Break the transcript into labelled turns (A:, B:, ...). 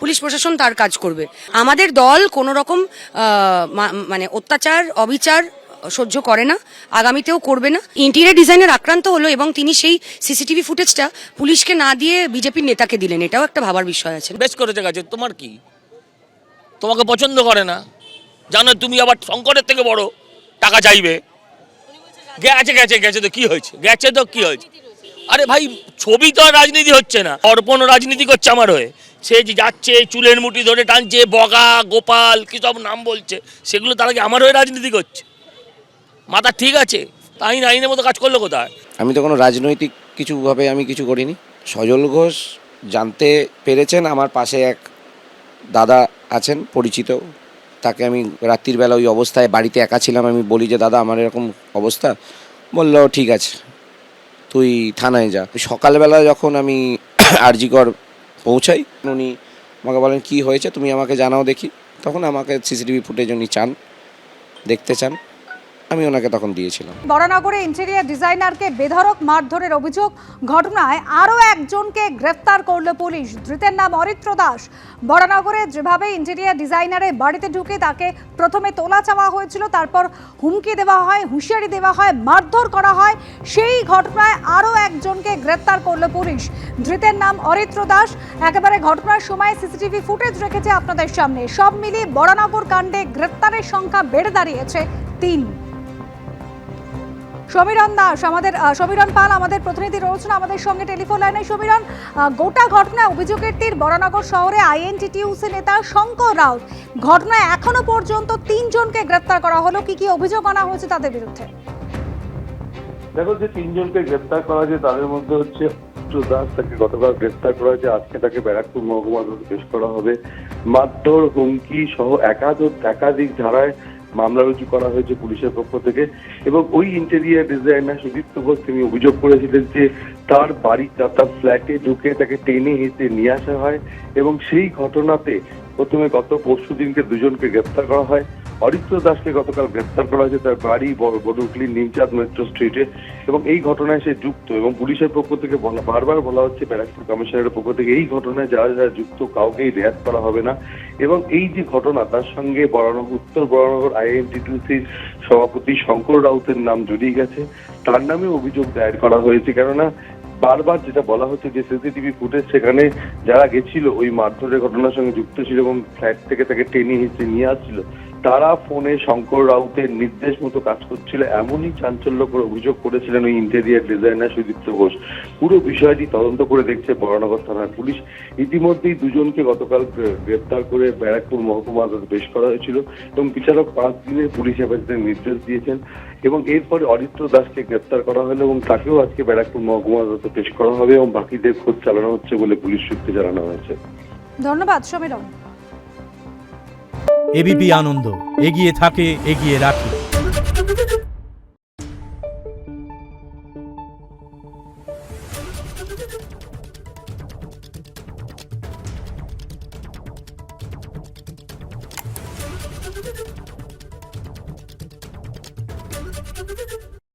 A: Police প্রশাসন তার কাজ করবে। আমাদের দল কোনো রকম মানে অত্যাচার অবিচার সহ্য করে না, আগামীতেও করবে না। ইন্টেরিয়র ডিজাইনের আক্রান্ত হলো এবং তিনি সেই সিসিটিভি ফুটেজটা পুলিশকে না দিয়ে বিজেপির নেতাকে দিলেন, এটাও একটা ভাবার বিষয় আছে।
B: বেশ করেছে গেছে, তোমার কি? তোমাকে পছন্দ করে না, জানো তুমি আবার শঙ্করের থেকে বড়, টাকা চাইবে। গেছে গেছে গেছে তো কি হয়েছে, গেছে তো কি হয়েছে? আরে ভাই, ছবি তো আর রাজনীতি হচ্ছে না। অর্পণ রাজনীতি করছে আমার হয়ে, সে যে যাচ্ছে চুলের মুঠি ধরে টানছে, বগা গোপাল কি সব নাম বলছে, সেগুলো তার আগে আমার হয়ে রাজনীতি করছে। মাথা ঠিক আছে? তাই না, আইনের মতো কাজ করলো কোথায়?
C: আমি তো কোনো রাজনৈতিক কিছুভাবে আমি কিছু করিনি। সজল ঘোষ জানতে পেরেছেন, আমার পাশে এক দাদা আছেন পরিচিত, তাকে আমি রাত্রির বেলা ওই অবস্থায় বাড়িতে একা ছিলাম, আমি বলি যে দাদা আমার এরকম অবস্থা, বলল ঠিক আছে তুই থানায় যা। সকালবেলা যখন আমি আরজিকর পৌঁছাই, উনি আমাকে বলেন কি হয়েছে তুমি আমাকে জানাও দেখি। তখন আমাকে সিসিটিভি ফুটেজ উনি চান, দেখতে চান, আমি ওনাকে তখন দিয়েছিলাম।
D: বরানগরে ইন্টেরিয়র ডিজাইনারকে বেধড়ক মারধরের অভিযোগ, ঘটনায় আরও একজনকে গ্রেফতার করল পুলিশ। ধৃতের নাম অরিত্র দাস। বরানগরে যেভাবে ইন্টেরিয়র ডিজাইনারের বাড়িতে ঢুকে তাকে প্রথমে তোলা চাওয়া হয়েছিল, তারপর হুমকি দেওয়া হয়, হুঁশিয়ারি দেওয়া হয়, মারধর করা হয়, সেই ঘটনায় আরও একজনকে গ্রেফতার করল পুলিশ। ধৃতের নাম অরিত্র দাস। একেবারে ঘটনার সময় সিসিটিভি ফুটেজ রেখেছে আপনাদের সামনে। সব মিলিয়ে বরানগর কাণ্ডে গ্রেফতারের সংখ্যা বেড়ে দাঁড়িয়েছে 3। সমীরণ দাস সমীরণ পাল আমাদের প্রতিনিধি রয়েছেন আমাদের সঙ্গে টেলিফোন লাইনে। সমীরণ, গোটা ঘটনা অভিযোগের তীর বরানগর শহরে আইএনটিটিইউসি নেতা শঙ্কর রাউত। ঘটনায় এখনো পর্যন্ত 3 জনকে গ্রেফতার করা হলো, কি কি অভিযোগ আনা হয়েছে তাদের বিরুদ্ধে?
E: দেখো, যে 3 জনকে গ্রেফতার করা হয়েছে তাদের মধ্যে হচ্ছে দাস, তাকে গতকাল গ্রেফতার করা হয়েছে, আজকে তাকে ব্যারাকপুর মহকুমা আদালতে পেশ করা হবে। মারধর, হুমকি সহ একাধিক ধারায় মামলা রুজু করা হয়েছে পুলিশের পক্ষ থেকে। এবং ওই ইন্টেরিয়র ডিজাইনার সুদীপ্ত ঘোষ তিনি অভিযোগ করেছিলেন যে তার বাড়িতে, তার ফ্ল্যাটে ঢুকে তাকে টেনে হেঁচে নিয়ে আসা হয় এবং সেই ঘটনাতে প্রথমে গত পরশু দিনকে 2 জনকে গ্রেফতার করা হয়। অরিত্র দাসকে গতকাল গ্রেফতার করা হয়েছে তার বাড়ি বড়ুকলির নিমচাঁদ মেট্রো স্ট্রিটে এবং এই ঘটনায় সে যুক্ত। এবং পুলিশের পক্ষ থেকে বারবার বলা হচ্ছে, ব্যারাকপুর কমিশনারের পক্ষ থেকে, এই ঘটনায় যারা যারা যুক্ত কাউকেই রেয়াত করা হবে না। এবং এই যে ঘটনা, তার সঙ্গে উত্তর বরানগর আইএনটিটিউসির সভাপতি শঙ্কর রাউতের নাম জড়িয়ে গেছে, তার নামে অভিযোগ দায়ের করা হয়েছে। কেননা বারবার যেটা বলা হচ্ছে যে সিসিটিভি ফুটেজ সেখানে যারা গেছিল ওই মারধরের ঘটনার সঙ্গে যুক্ত ছিল এবং ফ্ল্যাট থেকে তাকে টেনে হিঁচড়ে নিয়ে আসছিল, তারা ফোনে শঙ্কর রাউতের নির্দেশ মতো কাজ করছিল, এমনই চাঞ্চল্যকর অভিযোগ করেছিলেন ওই ইন্টেরিয়র ডিজাইনার সুদীপ্ত ঘোষ। পুরো বিষয়টি তদন্ত করে দেখছে বরানগর থানার পুলিশ। ইতিমধ্যেই 2 জনকে গতকাল গ্রেপ্তার করে ব্যারাকপুর মহকুমা আদালতে পেশ করা হয়েছিল এবং বিচারক 5 দিনের পুলিশ হেফাজতের নির্দেশ দিয়েছেন। এবং এরপরে অরিত্র দাসকে গ্রেপ্তার করা হলো এবং তাকেও আজকে ব্যারাকপুর মহকুমা আদালতে পেশ করা হবে এবং বাকিদের খোঁজ চালানো হচ্ছে বলে পুলিশ সূত্রে জানানো হয়েছে।
D: ধন্যবাদ সমীরণ।
F: এবিপি আনন্দ, এগিয়ে থাকে, এগিয়ে রাখে।